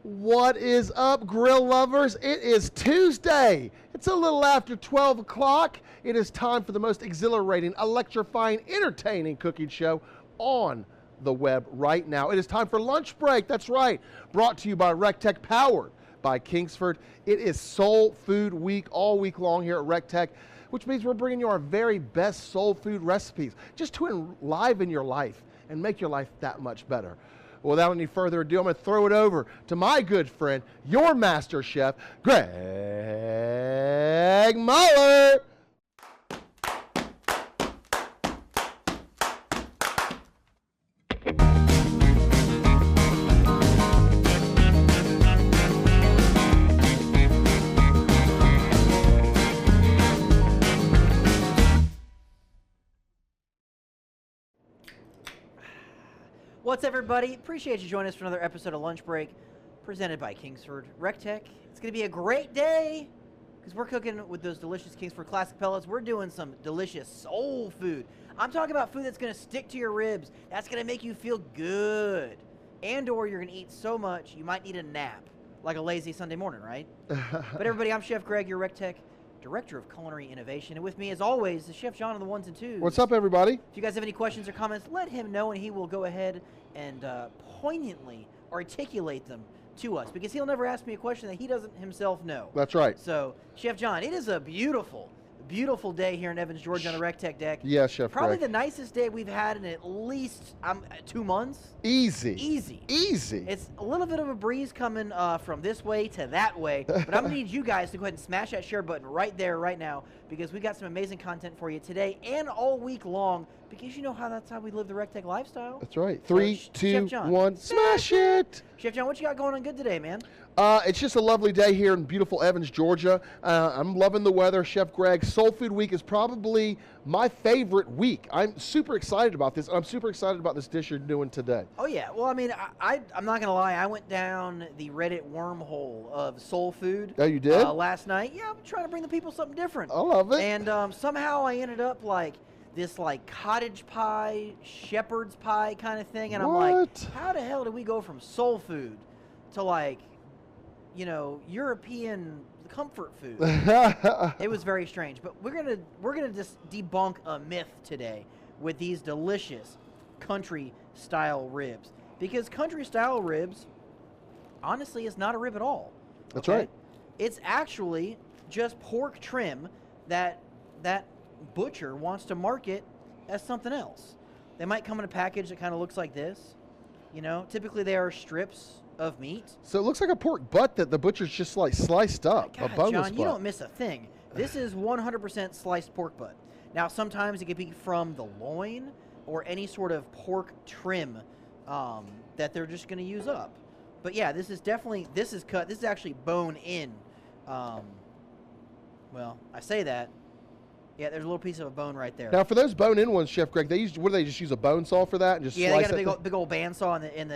What is up, grill lovers? It is Tuesday. It's a little after 12 o'clock. It is time for the most exhilarating, electrifying, entertaining cooking show on the web right now. It is time for lunch break. That's right. Brought to you by recteq, powered by Kingsford. It is Soul Food Week all week long here at recteq, which means we're bringing you our very best soul food recipes just to enliven your life and make your life that much better. Without any further ado, I'm going to throw it over to my good friend, your master chef, Greg Muller. What's up, everybody? Appreciate you joining us for another episode of Lunch Break, presented by Kingsford recteq. It's going to be a great day because we're cooking with those delicious Kingsford Classic pellets. We're doing some delicious soul food. I'm talking about food that's going to stick to your ribs. That's going to make you feel good. And or you're going to eat so much you might need a nap, like a lazy Sunday morning, right? But everybody, I'm Chef Greg, your recteq Director of Culinary Innovation. And with me, as always, is Chef John on the ones and twos. What's up, everybody? If you guys have any questions or comments, let him know, and he will go ahead and poignantly articulate them to us, because he'll never ask me a question that he doesn't himself know. That's right. So, Chef John, it is a beautiful, beautiful day here in Evans, Georgia on the recteq deck. Yeah, Chef Probably Greg. the nicest day we've had in at least 2 months. Easy. Easy. Easy. It's a little bit of a breeze coming from this way to that way, but I'm going to need you guys to go ahead and smash that share button right there, right now, because we got some amazing content for you today and all week long, because you know how that's how we live the recteq lifestyle. That's right. 3, Chef 2, John, 1, smash it! Chef John, what you got going on good today, man? It's just a lovely day here in beautiful Evans, Georgia. I'm loving the weather, Chef Greg. Soul Food Week is probably my favorite week. I'm super excited about this. I'm super excited about this dish you're doing today. Oh, yeah. Well, I mean, I'm not going to lie. I went down the Reddit wormhole of soul food. Oh, you did? Last night. Yeah, I'm trying to bring the people something different. I love it. And somehow I ended up like this cottage pie, shepherd's pie kind of thing. And I'm like, how the hell did we go from soul food to European comfort food? It was very strange, but we're gonna just debunk a myth today with these delicious country style ribs, because country style ribs honestly is not a rib at all. That's right. It's actually just pork trim that butcher wants to market as something else. They might come in a package that kind of looks like this. Typically they are strips of meat. So it looks like a pork butt that the butcher's just sliced up. God, a boneless John, butt. you don't miss a thing. This is 100% sliced pork butt. Now, sometimes it could be from the loin or any sort of pork trim that they're just going to use up. But yeah, this is cut. This is actually bone in. Well, I say that. Yeah, there's a little piece of a bone right there. Now, for those bone-in ones, Chef Greg, they just use a bone saw for that and just yeah, slice they got a big old bandsaw in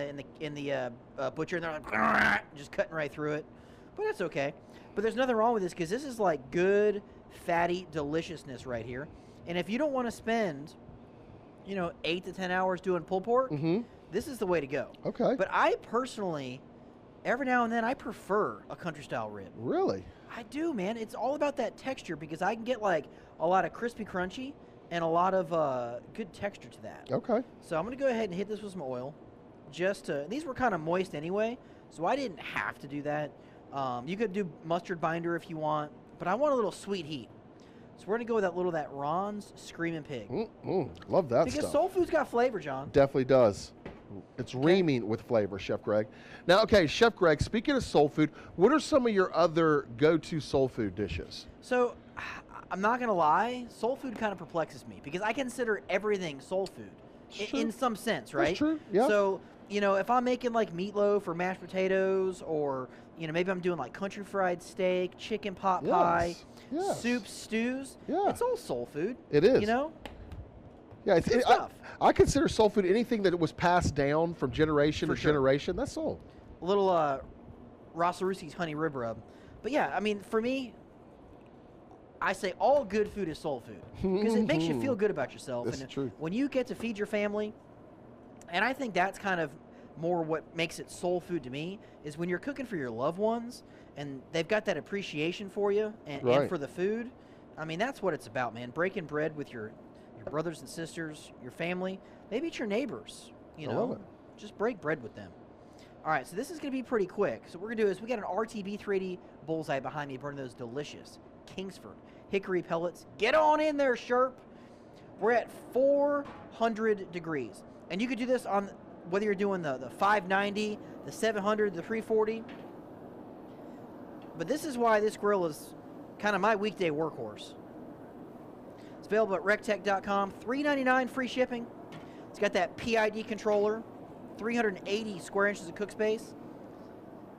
the butcher, and they're like just cutting right through it. But that's okay. But there's nothing wrong with this, because this is like good, fatty deliciousness right here. And if you don't want to spend, 8 to 10 hours doing pulled pork, this is the way to go. Okay. But I personally, every now and then, I prefer a country style rib. Really? I do, man. It's all about that texture, because I can get a lot of crispy crunchy and a lot of good texture to that. Okay. So I'm going to go ahead and hit this with some oil. These were kind of moist anyway, so I didn't have to do that. You could do mustard binder if you want, but I want a little sweet heat. So we're going to go with that Ron's Screaming Pig. Love that because stuff. soul food's got flavor, John. Definitely does. It's reaming with flavor, Chef Greg. Now, okay, Chef Greg, speaking of soul food, what are some of your other go-to soul food dishes? So, I'm not going to lie, soul food kind of perplexes me, because I consider everything soul food in some sense, right? That's true, yeah. So, if I'm making meatloaf or mashed potatoes, or, maybe I'm doing country fried steak, chicken pot pie, soups, stews, it's all soul food. It is. Yeah, I consider soul food anything that was passed down from generation to generation. That's soul. A little Rossarussi's honey rib rub. But yeah, I mean, for me, I say all good food is soul food, because it makes you feel good about yourself. That's true. When you get to feed your family, and I think that's kind of more what makes it soul food to me is when you're cooking for your loved ones and they've got that appreciation for you and for the food. I mean, that's what it's about, man. Breaking bread with your brothers and sisters, your family, maybe it's your neighbors, you I know. love it. Just break bread with them. All right, so this is going to be pretty quick. So what we're going to do is we got an RTB 380 bullseye behind me burning those delicious Kingsford hickory pellets. Get on in there, Sherp. We're at 400 degrees. And you could do this on whether you're doing the 590, the 700, the 340. But this is why this grill is kind of my weekday workhorse. It's available at recteq.com. $3.99 free shipping. It's got that PID controller, 380 square inches of cook space.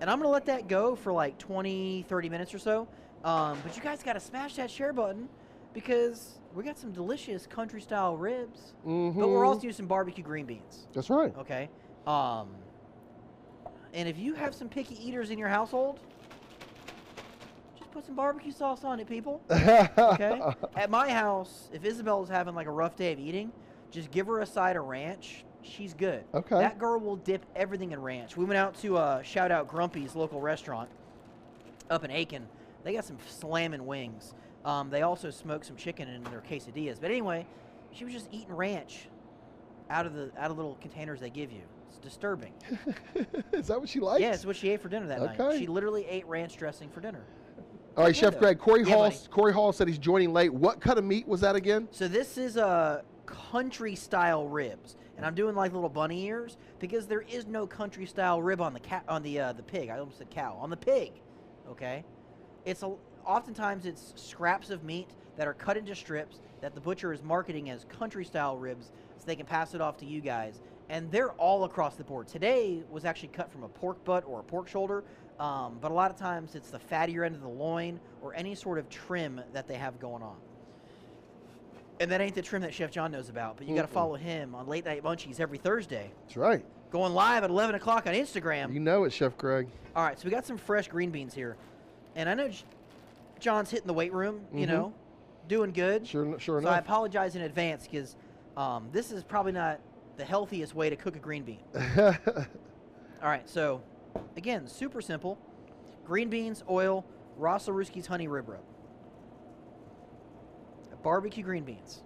And I'm going to let that go for like 20, 30 minutes or so. But you guys got to smash that share button because we got some delicious country-style ribs. Mm-hmm. But we're also using some barbecue green beans. That's right. Okay. And if you have some picky eaters in your household, just put some barbecue sauce on it, people. Okay. At my house, if Isabel's having like a rough day of eating, just give her a side of ranch. She's good. Okay. That girl will dip everything in ranch. We went out to shout out Grumpy's local restaurant up in Aiken. They got some slamming wings. They also smoked some chicken in their quesadillas. But anyway, she was just eating ranch out of little containers they give you. It's disturbing. Is that what she likes? Yeah, it's what she ate for dinner that night. She literally ate ranch dressing for dinner. All right, Chef Greg. Corey buddy. Hall said he's joining late. What cut of meat was that again? So this is country style ribs, and I'm doing like little bunny ears because there is no country style rib on the pig. I almost said cow. On the pig, okay. Oftentimes it's scraps of meat that are cut into strips that the butcher is marketing as country style ribs, so they can pass it off to you guys. And they're all across the board. Today was actually cut from a pork butt or a pork shoulder, but a lot of times it's the fattier end of the loin or any sort of trim that they have going on. And that ain't the trim that Chef John knows about, but you got to follow him on Late Night Munchies every Thursday. That's right. Going live at 11 o'clock on Instagram. You know it, Chef Greg. All right, so we got some fresh green beans here. And I know John's hitting the weight room, you know, doing good. Sure enough. So I apologize in advance because this is probably not the healthiest way to cook a green bean. All right, so again, super simple. Green beans, oil, Ross Laruski's honey rib rub. Barbecue green beans.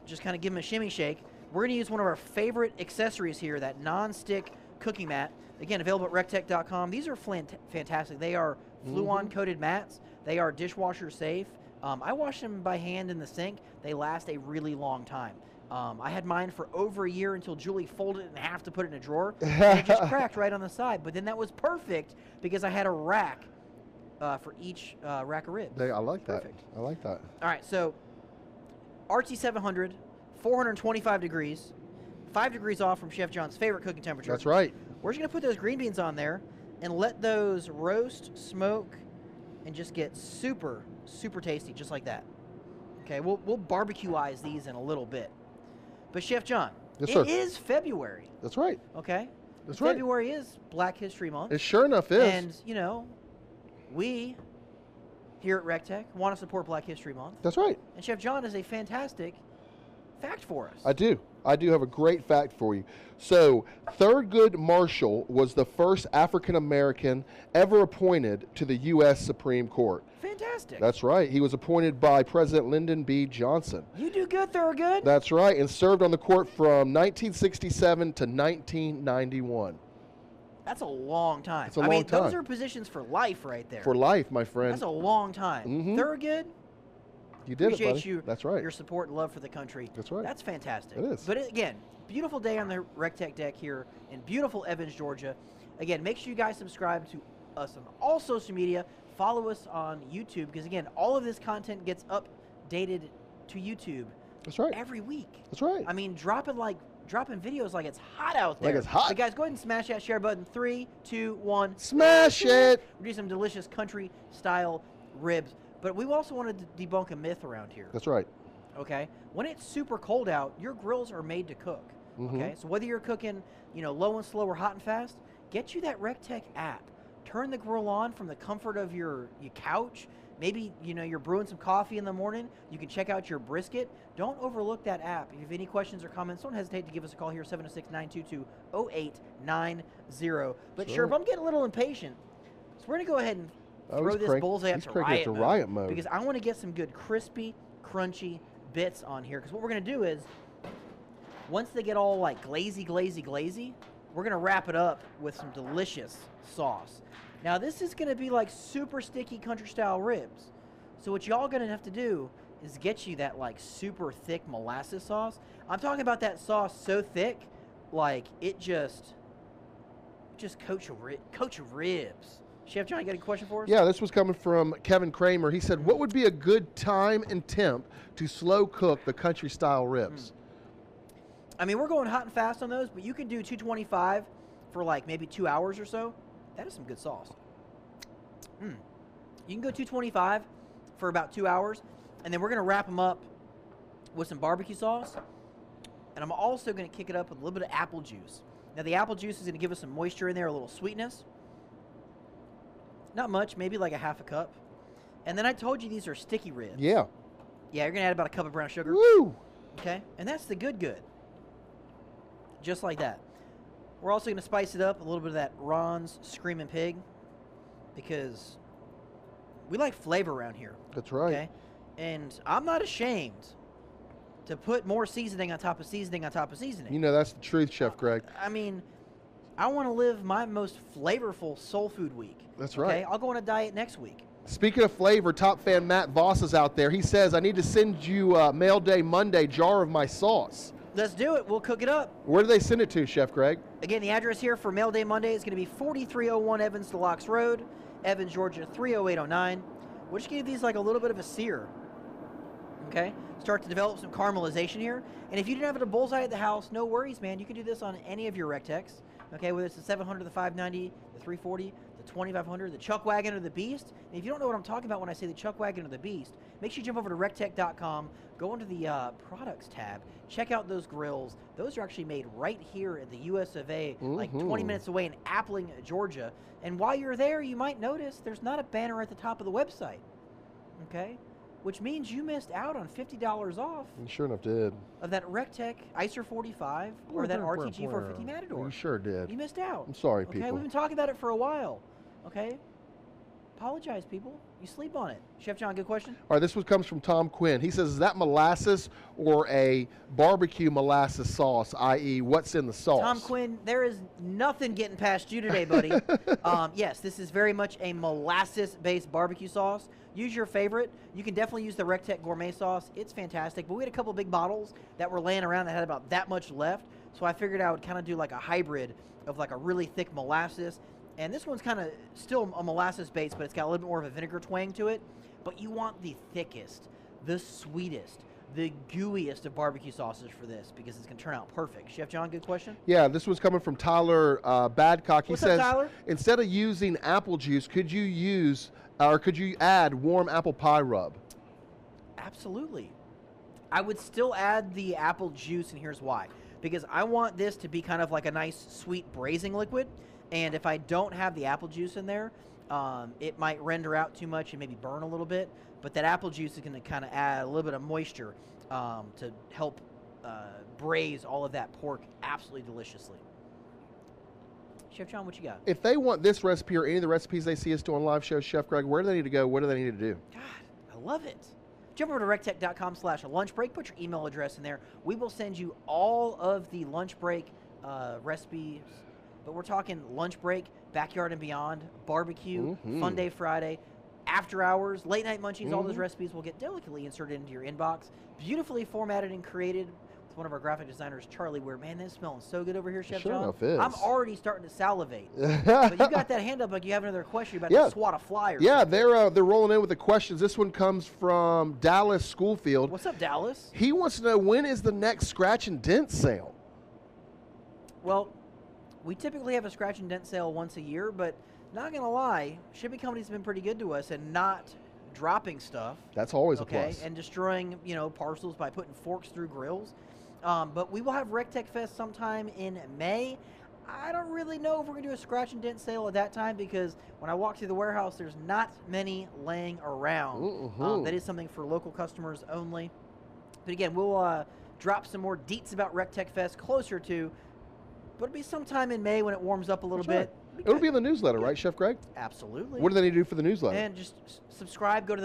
Just kind of give them a shimmy shake. We're going to use one of our favorite accessories here, that non-stick cooking mat. Again, available at recteq.com. These are fantastic. They are Fluon coated mats. They are dishwasher safe. I wash them by hand in the sink. They last a really long time. I had mine for over a year until Julie folded it in half to put it in a drawer. And it just cracked right on the side. But then that was perfect because I had a rack for each rack of ribs. I like Perfect. that. I like that. All right, so RT700, 425 degrees, 5 degrees off from Chef John's favorite cooking temperature. That's right. We're just going to put those green beans on there and let those roast, smoke, and just get super, super tasty, just like that. Okay, we'll barbecue-ize these in a little bit. But Chef John, Yes, sir. it is February. That's right. Okay? That's right. February is Black History Month. It sure enough is. And, you know, we here at recteq want to support Black History Month. That's right. And Chef John is a fantastic fact for us. I do. I do have a great fact for you. So, Thurgood Marshall was the first African American ever appointed to the U.S. Supreme Court. Fantastic. That's right. He was appointed by President Lyndon B. Johnson. You do good, Thurgood. That's right, and served on the court from 1967 to 1991. That's a long time. It's a long time. Those are positions for life right there. For life, my friend. That's a long time. Thurgood, You did appreciate it, buddy. you. That's right. Your support and love for the country. That's right. That's fantastic. It is. But again, beautiful day on the recteq deck here in beautiful Evans, Georgia. Again, make sure you guys subscribe to us on all social media. Follow us on YouTube because, again, all of this content gets updated to YouTube. That's right. Every week. That's right. I mean, dropping videos like it's hot out there. Like it's hot. So guys, go ahead and smash that share button. 3, 2, 1. Smash it. We're doing some delicious country-style ribs. But we also wanted to debunk a myth around here. That's right. Okay? When it's super cold out, your grills are made to cook. Okay? So whether you're cooking, low and slow or hot and fast, get you that recteq app. Turn the grill on from the comfort of your couch, Maybe, you're brewing some coffee in the morning. You can check out your brisket. Don't overlook that app. If you have any questions or comments, don't hesitate to give us a call here, 706-922-0890. But Sure. Sherb, I'm getting a little impatient. So we're going to go ahead and throw this bullseye up he's to cranking it to riot mode. because I want to get some good crispy, crunchy bits on here. Because what we're going to do is, once they get all like glazy, we're going to wrap it up with some delicious sauce. Now, this is going to be like super sticky country-style ribs. So what y'all going to have to do is get you that like super thick molasses sauce. I'm talking about that sauce so thick, like it just coat your ribs. Chef John, you got a question for us? Yeah, this was coming from Kevin Kramer. He said, what would be a good time and temp to slow cook the country-style ribs? I mean, we're going hot and fast on those, but you can do 225 for like maybe 2 hours or so. That is some good sauce. You can go 225 for about 2 hours, and then we're going to wrap them up with some barbecue sauce, and I'm also going to kick it up with a little bit of apple juice. Now, the apple juice is going to give us some moisture in there, a little sweetness. Not much, maybe like a half a cup. And then I told you these are sticky ribs. Yeah. Yeah, you're going to add about a cup of brown sugar. Woo! Okay, and that's the good. Just like that. We're also going to spice it up a little bit of that Ron's Screaming Pig because we like flavor around here. That's right. Okay, and I'm not ashamed to put more seasoning on top of seasoning on top of seasoning. You know that's the truth, Chef Greg. I mean, I want to live my most flavorful soul food week. That's okay? right. I'll go on a diet next week. Speaking of flavor, top fan Matt Voss is out there. He says, I need to send you Mail Day Monday jar of my sauce. Let's do it. We'll cook it up. Where do they send it to, Chef Greg? Again, the address here for Mail Day Monday is going to be 4301 Evans Deluxe Road, Evans, Georgia 30809. We'll just give these like a little bit of a sear. Okay? Start to develop some caramelization here. And if you didn't have a bullseye at the house, no worries, man. You can do this on any of your recteqs. Okay, whether it's the 700, the 590, the 340, the 2500, the Chuck Wagon, or the Beast. And if you don't know what I'm talking about when I say the Chuck Wagon or the Beast, make sure you jump over to recteq.com, go into the products tab, check out those grills. Those are actually made right here at the US of A, like 20 minutes away in Appling, Georgia. And while you're there, you might notice there's not a banner at the top of the website. Okay? Which means you missed out on $50 off You sure enough did. of that recteq ICER 45 or that RTG 450 Matador. You sure did. You missed out. I'm sorry, Okay, people. we've been talking about it for a while. Okay? Apologize, people. You sleep on it. Chef John, good question? All right, this one comes from Tom Quinn. He says, is that molasses or a barbecue molasses sauce, i.e. what's in the sauce? Tom Quinn, there is nothing getting past you today, buddy. Yes, this is very much a molasses-based barbecue sauce. Use your favorite. You can definitely use the recteq gourmet sauce. It's fantastic. But we had a couple big bottles that were laying around that had about that much left. So I figured I would kind of do like a hybrid of like a really thick molasses. And this one's kind of still a molasses base, but it's got a little bit more of a vinegar twang to it. But you want the thickest, the sweetest, the gooeyest of barbecue sauces for this because it's going to turn out perfect. Chef John, good question? Yeah, this one's coming from Tyler Badcock. He What's up, says, Tyler? instead of using apple juice, could you add warm apple pie rub? Absolutely. I would still add the apple juice, and here's why. Because I want this to be kind of like a nice, sweet braising liquid. And if I don't have the apple juice in there, it might render out too much and maybe burn a little bit. But that apple juice is going to kind of add a little bit of moisture to help braise all of that pork absolutely deliciously. Chef John, what you got? If they want this recipe or any of the recipes they see us do on live shows, Chef Greg, where do they need to go? What do they need to do? God, I love it. Jump over to recteq.com/lunchbreak. Put your email address in there. We will send you all of the lunch break recipes. But we're talking lunch break, backyard and beyond, barbecue, Fun Day Friday, after hours, late night munchies. All those recipes will get delicately inserted into your inbox, beautifully formatted and created with one of our graphic designers, Charlie. Where, man, this is smelling so good over here, Chef Sure John. enough is. I'm already starting to salivate. But you got that hand up like you have another question about to swat a fly or Yeah, something. they're rolling in with the questions. This one comes from Dallas Schoolfield. What's up, Dallas? He wants to know, when is the next scratch and dent sale? Well, we typically have a scratch and dent sale once a year, but not going to lie, shipping companies have been pretty good to us and not dropping stuff. That's always a plus. And destroying, parcels by putting forks through grills. But we will have recteq Fest sometime in May. I don't really know if we're going to do a scratch and dent sale at that time because when I walk through the warehouse, there's not many laying around. That is something for local customers only. But again, we'll drop some more deets about recteq Fest closer to, but it'll be sometime in May when it warms up a little bit. It'll be in the newsletter, right, Chef Greg? Absolutely. What do they need to do for the newsletter? And just subscribe. Go to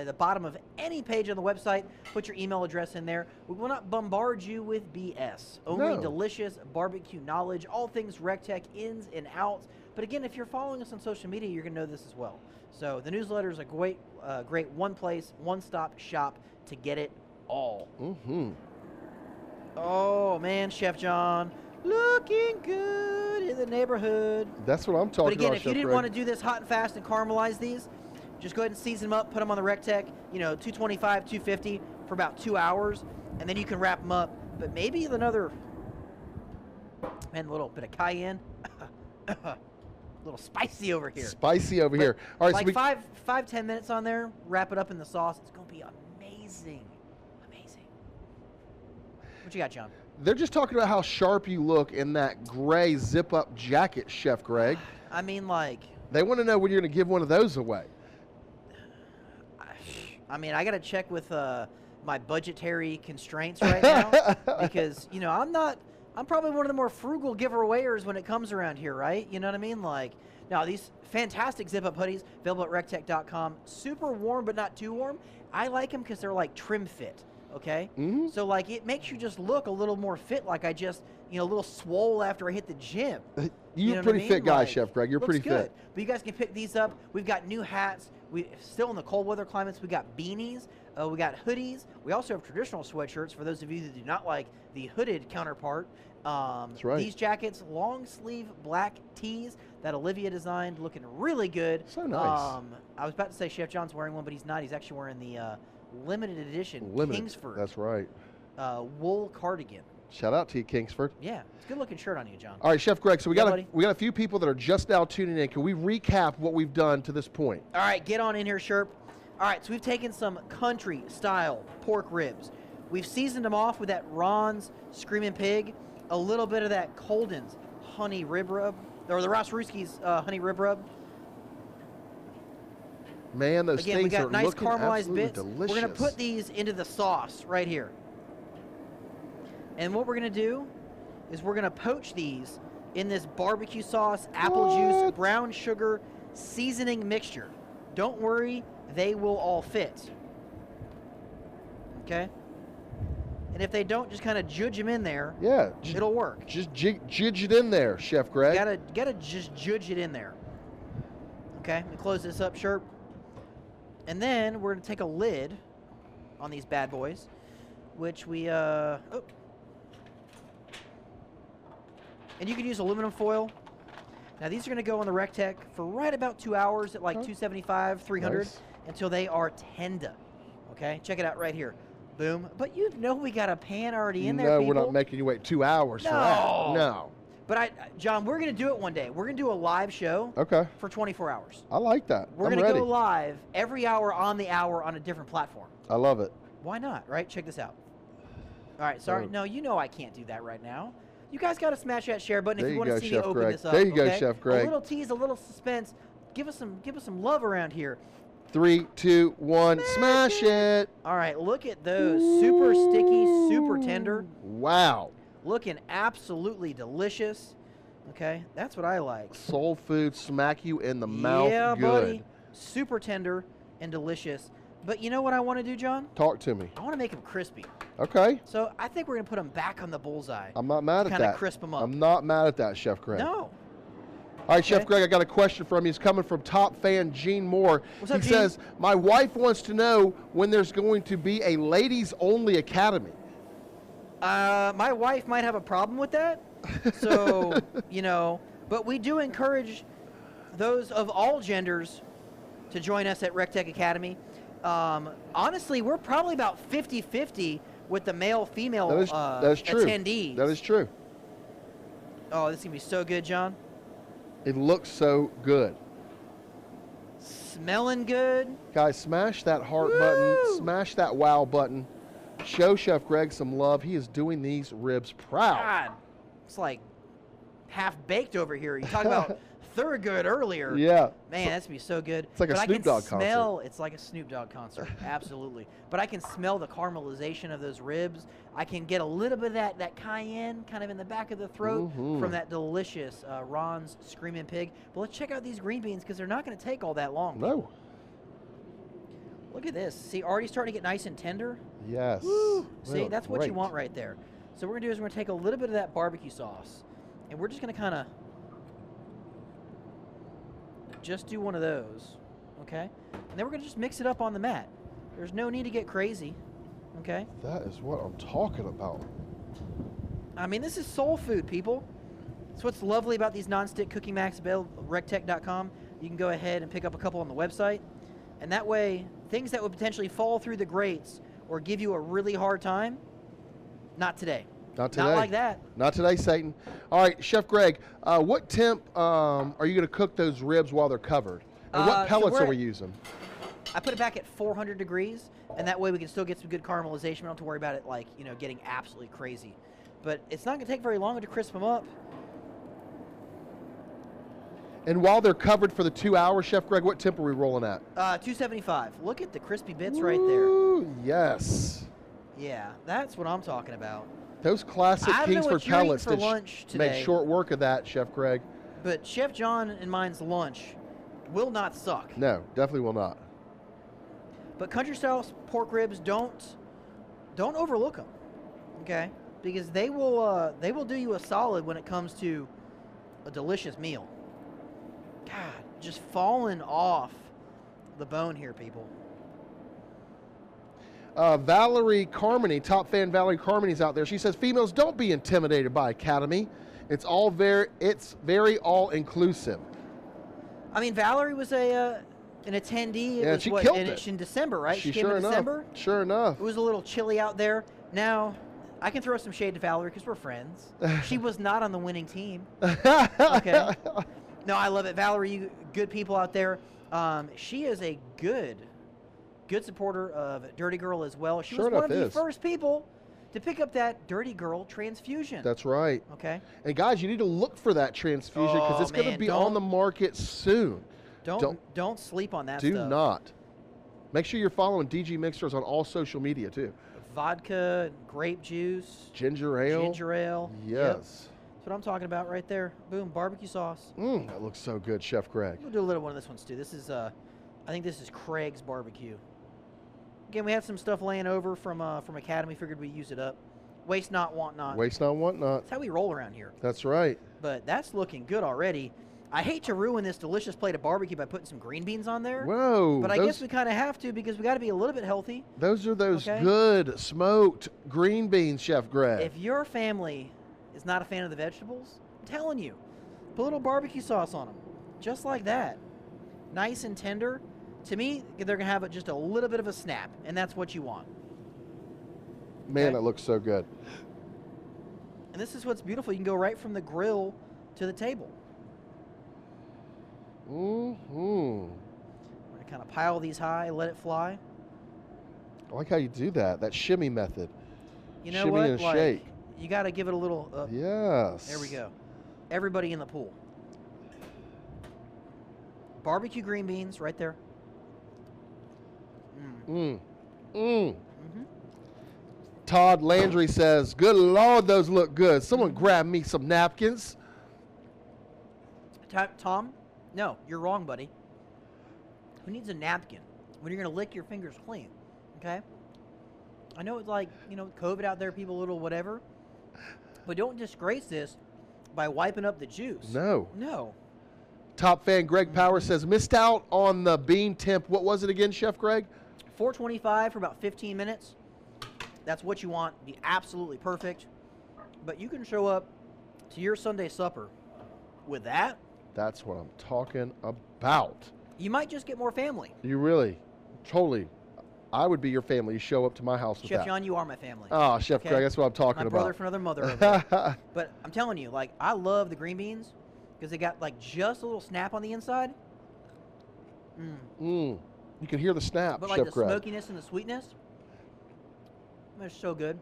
the bottom of any page on the website. Put your email address in there. We will not bombard you with BS. Only delicious barbecue knowledge. All things recteq, ins and outs. But again, if you're following us on social media, you're going to know this as well. So the newsletter is a great one place, one-stop shop to get it all. Oh, man, Chef John. Looking good in the neighborhood. That's what I'm talking about. But again, about, if you didn't want to do this hot and fast and caramelize these, just go ahead and season them up, put them on the recteq, 225, 250 for about 2 hours, and then you can wrap them up. But maybe another, man, a little bit of cayenne. A little spicy over here. Spicy over here. All right, like so 5-10 minutes on there, wrap it up in the sauce. It's going to be amazing. Amazing. What you got, John? They're just talking about how sharp you look in that gray zip-up jacket, Chef Greg. I mean, like... They want to know when you're going to give one of those away. I mean, I got to check with my budgetary constraints right now because, I'm probably one of the more frugal giveawayers when it comes around here, right? You know what I mean? Like, now these fantastic zip-up hoodies, available at recteq.com, super warm but not too warm. I like them because they're like trim fit. Okay? So, like, it makes you just look a little more fit, like I just, a little swole after I hit the gym. You're a pretty fit guy, Chef Greg. You're pretty fit. But you guys can pick these up. We've got new hats. We still in the cold weather climates. We got beanies. We got hoodies. We also have traditional sweatshirts for those of you that do not like the hooded counterpart. That's right. These jackets, long sleeve black tees that Olivia designed, looking really good. So nice. I was about to say Chef John's wearing one, but he's not. He's actually wearing the limited edition Kingsford. That's right. Wool cardigan. Shout out to you, Kingsford. Yeah, it's a good looking shirt on you, John. All right, Chef Greg. So we got a few people that are just now tuning in. Can we recap what we've done to this point? All right, get on in here, Sherp. All right, so we've taken some country style pork ribs. We've seasoned them off with that Ron's Screaming Pig, a little bit of that Colden's honey rib rub, or the Ross Ruski's honey rib rub. Man, those Again, things we got are nice looking caramelized bits. delicious. We're going to put these into the sauce right here. And what we're going to do is we're going to poach these in this barbecue sauce, apple juice, brown sugar, seasoning mixture. Don't worry, they will all fit. Okay? And if they don't, just kind of judge them in there. Yeah. It'll work. Just judge it in there, Chef Greg. Gotta just judge it in there. Okay, let me close this up, Sherp. And then we're going to take a lid on these bad boys, which we, and you can use aluminum foil. Now, these are going to go on the recteq for right about 2 hours at like 275, 300 until they are tender. Okay, check it out right here. Boom. But we got a pan already in there, No, people. we're not making you wait 2 hours for that. No. But John, we're going to do it one day. We're going to do a live show for 24 hours. I like that. We're going to go live every hour on the hour on a different platform. I love it. Why not, right? Check this out. All right, sorry. No, I can't do that right now. You guys got to smash that share button if you want to see me open this up. There you go, Chef Greg. A little tease, a little suspense. Give us some love around here. 3, 2, 1, smash it. All right, look at those. Super sticky, super tender. Wow. Looking absolutely delicious. Okay, that's what I like. Soul food, smack you in the mouth. Yeah, good. buddy. Super tender and delicious. But you know what I want to do, John? Talk to me. I want to make them crispy. Okay. So I think we're going to put them back on the bullseye. I'm not mad at that. Kind of crisp them up. I'm not mad at that, Chef Greg. No. All right, Chef Greg, I got a question from you. It's coming from top fan Gene Moore. What's up, He Gene? says, my wife wants to know when there's going to be a ladies-only academy. My wife might have a problem with that. So, but we do encourage those of all genders to join us at recteq Academy. Honestly, we're probably about 50-50 with the male-female that is true. attendees. That is true. Oh, this is going to be so good, John. It looks so good. Smelling good. Guys, smash that heart button. Smash that wow button. Show Chef Greg some love. He is doing these ribs proud. God, it's like half baked over here. You talk about Thurgood earlier. Yeah. Man, that's gonna be so good. It's like a Snoop Dogg concert. It's like a Snoop Dogg concert, absolutely. But I can smell the caramelization of those ribs. I can get a little bit of that cayenne kind of in the back of the throat from that delicious Ron's Screaming Pig. But let's check out these green beans because they're not going to take all that long. No. Look at this. See, already starting to get nice and tender. Yes. Woo. See, Well, that's what great. you want right there. So what we're going to do is we're going to take a little bit of that barbecue sauce, and we're just going to kind of just do one of those, okay? And then we're going to just mix it up on the mat. There's no need to get crazy, okay? That is what I'm talking about. I mean, this is soul food, people. That's what's lovely about these non-stick cooking mats available at recteq.com. You can go ahead and pick up a couple on the website. And that way, things that would potentially fall through the grates or give you a really hard time, not today. Not today. Not like that. Not today, Satan. All right, Chef Greg, what temp are you going to cook those ribs while they're covered? And what pellets are we using? I put it back at 400 degrees, and that way we can still get some good caramelization. We don't have to worry about it, like, getting absolutely crazy. But it's not going to take very long to crisp them up. And while they're covered for the 2 hours, Chef Greg, what temp are we rolling at? 275. Look at the crispy bits right there. Ooh, yes. Yeah, that's what I'm talking about. Those classic I don't know Kingsford what you're eating pellets for lunch today. make short work of that, Chef Greg. But Chef John and mine's lunch will not suck. No, definitely will not. But country style pork ribs, don't overlook them, okay? Because they will do you a solid when it comes to a delicious meal. God, just falling off the bone here, people. Valerie Carmody, top fan Valerie Carmony's out there. She says, females, don't be intimidated by Academy. It's very all inclusive. I mean, Valerie was an attendee. Yeah, she killed it. In December, right? She came sure in enough. December. Sure enough. It was a little chilly out there. Now, I can throw some shade to Valerie because we're friends. She was not on the winning team. Okay. No, I love it. Valerie, you good people out there. She is a good supporter of Dirty Girl as well. She was one of the first people to pick up that Dirty Girl transfusion. That's right. Okay. And guys, you need to look for that transfusion because it's going to be on the market soon. Don't sleep on that stuff. Do not. Make sure you're following DG Mixers on all social media too. Vodka, grape juice, ginger ale. Ginger ale. Yes. Yep. That's what I'm talking about right there. Boom, barbecue sauce. That looks so good, Chef Greg. We'll do a little one of this one, Stu. This is, I think this is Craig's barbecue. Again, we had some stuff laying over from Academy. Figured we'd use it up. Waste not, want not. Waste not, want not. That's how we roll around here. That's right. But that's looking good already. I hate to ruin this delicious plate of barbecue by putting some green beans on there. Whoa. But I guess we kind of have to because we got to be a little bit healthy. Those are good smoked green beans, Chef Greg. If your family is not a fan of the vegetables, I'm telling you, put a little barbecue sauce on them. Just like that. Nice and tender. To me, they're going to have just a little bit of a snap, and that's what you want. Man, that looks so good. And this is what's beautiful. You can go right from the grill to the table. Mm-hmm. We're going to kind of pile these high, let it fly. I like how you do that shimmy method. You know shimmy what? And shake. You got to give it a little... yes. There we go. Everybody in the pool. Barbecue green beans right there. Todd Landry says, good Lord, those look good. Someone grab me some napkins. Tom, no, you're wrong, buddy. Who needs a napkin when you're going to lick your fingers clean? Okay? I know it's like, COVID out there, people a little whatever. But don't disgrace this by wiping up the juice. No. No. Top fan Greg Power says, missed out on the bean temp. What was it again, Chef Greg? 425 for about 15 minutes. That's what you want. Be absolutely perfect. But you can show up to your Sunday supper with that. That's what I'm talking about. You might just get more family. You really, totally. I would be your family. You show up to my house with Chef that. John, you are my family. Oh, Chef Greg, that's what I'm talking about. My brother from another mother over there. But I'm telling you, I love the green beans because they got just a little snap on the inside. You can hear the snap, but Chef the Greg. smokiness and the sweetness, they're so good.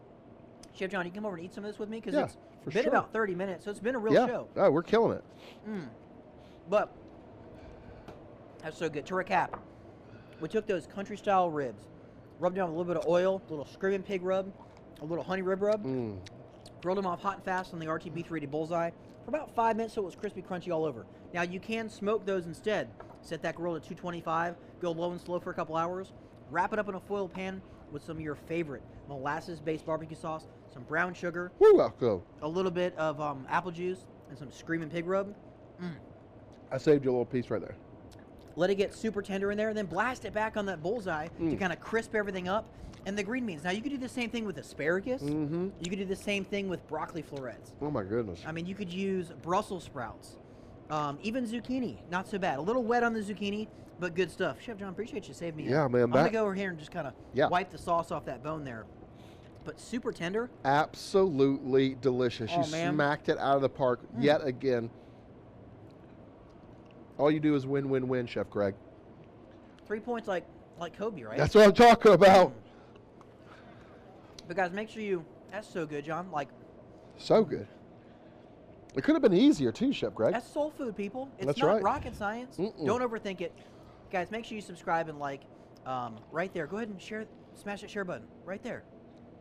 Chef John, you come over and eat some of this with me because For been sure. about 30 minutes, so it's been a real Yeah. show. Oh, we're killing it. But that's so good. To recap, we took those country-style ribs, rubbed down with a little bit of oil, a little screaming pig rub, a little honey rib rub, grilled them off hot and fast on the RTB 380 Bullseye for about 5 minutes so it was crispy, crunchy all over. Now, you can smoke those instead. Set that grill to 225, go low and slow for a couple hours, wrap it up in a foil pan with some of your favorite molasses-based barbecue sauce, some brown sugar, Woo, I'll go. a little bit of apple juice, and some screaming pig rub. I saved you a little piece right there. Let it get super tender in there, and then blast it back on that bullseye to kind of crisp everything up. And the green beans. Now, you could do the same thing with asparagus. You could do the same thing with broccoli florets. Oh, my goodness. I mean, you could use Brussels sprouts. Even zucchini. Not so bad. A little wet on the zucchini, but good stuff. Chef John, appreciate you saving me. Yeah, man, I'm going to go over here and just kind of Yeah. wipe the sauce off that bone there. But super tender. Absolutely delicious. Oh, You man. smacked it out of the park yet again. All you do is win, win, win, Chef Craig. 3 points like Kobe, right? That's what I'm talking about. But guys, make sure you. That's so good, John. Like, So good. It could have been easier too, Chef Greg. that's soul food, people. It's That's not right. rocket science. Don't overthink it. Guys, make sure you subscribe and like right there. Go ahead and share, smash that share button right there.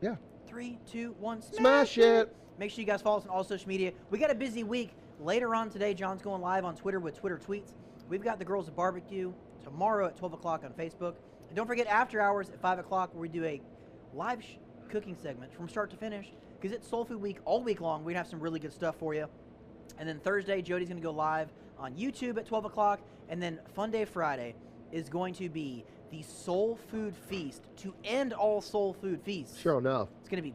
Yeah. 3, 2, 1, Smash it. Make sure you guys follow us on all social media. We got a busy week. Later on today, John's going live on Twitter with Twitter tweets. We've got the Girls at Barbecue tomorrow at 12 o'clock on Facebook. And don't forget after hours at 5 o'clock where we do a live cooking segment from start to finish because it's Soul Food Week all week long. We have some really good stuff for you. And then Thursday, Jody's going to go live on YouTube at 12 o'clock. And then Fun Day Friday is going to be the Soul Food Feast to end all Soul Food Feasts. Sure enough. It's going to be,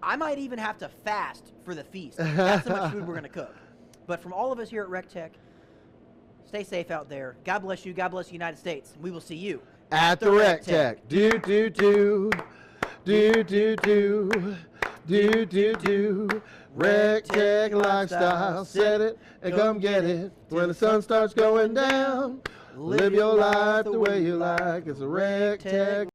I might even have to fast for the feast. That's how much food we're going to cook. But from all of us here at recteq, stay safe out there. God bless you. God bless the United States. And we will see you At the recteq. Do, do, do. Do, do, do. Do, do, do. Recteq lifestyle. Set it and come get it. When the sun starts going down, live your life the way you like. It's a recteq.